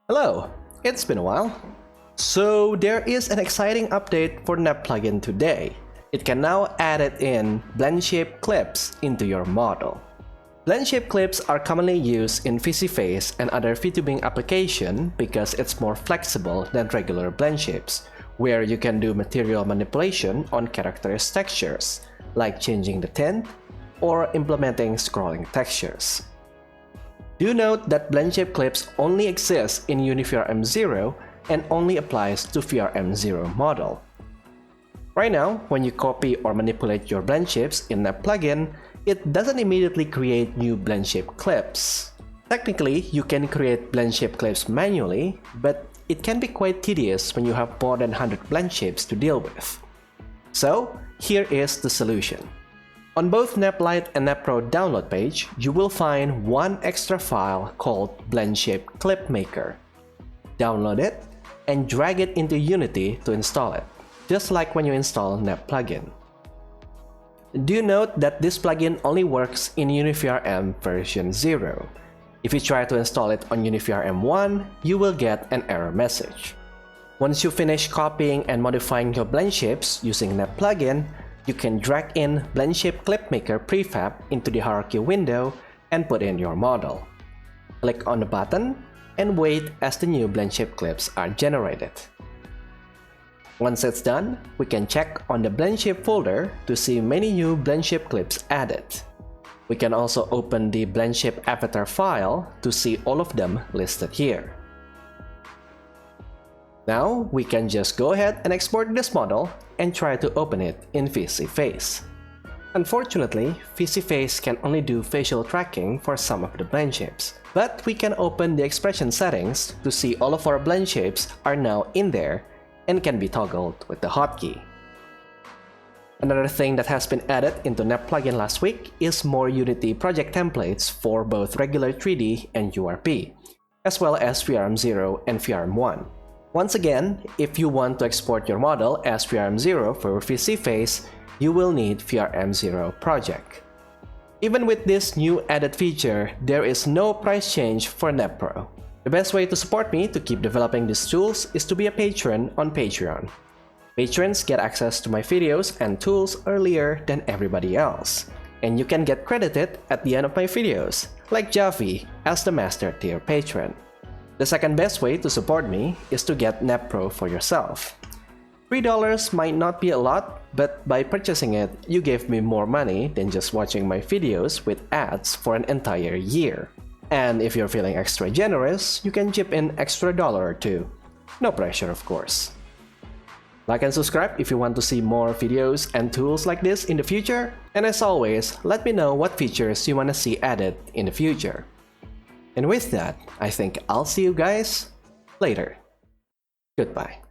Hello, it's been a while. So there is an exciting update for Enough plugin today. It can now add it in BlendShapeClips into your model. BlendShapeClips are commonly used in VCFace and other Vtubing application because it's more flexible than regular BlendShapes, where you can do material manipulation on characters' textures, like changing the tint or implementing scrolling textures. Do note that BlendShapeClips only exists in UniVRM0 and only applies to VRM0 model. Right now, when you copy or manipulate your blend shapes in a plugin, it doesn't immediately create new BlendShapeClips. Technically, you can create BlendShapeClips manually, but it can be quite tedious when you have more than 100 blend shapes to deal with. So, here is the solution. On both Enough Lite and Enough Pro download page, you will find one extra file called BlendShapeClipMaker. Download it and drag it into Unity to install it, just like when you install Enough plugin. Do note that this plugin only works in UniVRM version 0. If you try to install it on UniVRM 1, you will get an error message. Once you finish copying and modifying your blend shapes using Enough plugin, you can drag in BlendShapeClipMaker prefab into the hierarchy window and put in your model. Click on the button and wait as the new BlendShapeClips are generated. Once it's done, we can check on the BlendShape folder to see many new BlendShapeClips added. We can also open the BlendShape avatar file to see all of them listed here. Now, we can just go ahead and export this model and try to open it in VCFace. Unfortunately, VCFace can only do facial tracking for some of the blend shapes, but we can open the expression settings to see all of our blend shapes are now in there and can be toggled with the hotkey. Another thing that has been added into Enough plugin last week is more Unity project templates for both regular 3D and URP, as well as VRM0 and VRM1. Once again, if you want to export your model as VRM0 for VCFace, you will need VRM0 project. Even with this new added feature, there is no price change for Enough Pro. The best way to support me to keep developing these tools is to be a patron on Patreon. Patrons get access to my videos and tools earlier than everybody else, and you can get credited at the end of my videos, like Javi as the Master Tier patron. The second best way to support me is to get Enough Pro for yourself. $3 might not be a lot, but by purchasing it, you give me more money than just watching my videos with ads for an entire year. And if you're feeling extra generous, you can chip in extra $1 or $2. No pressure, of course. Like and subscribe if you want to see more videos and tools like this in the future. And as always, let me know what features you want to see added in the future. And with that, I think I'll see you guys later. Goodbye.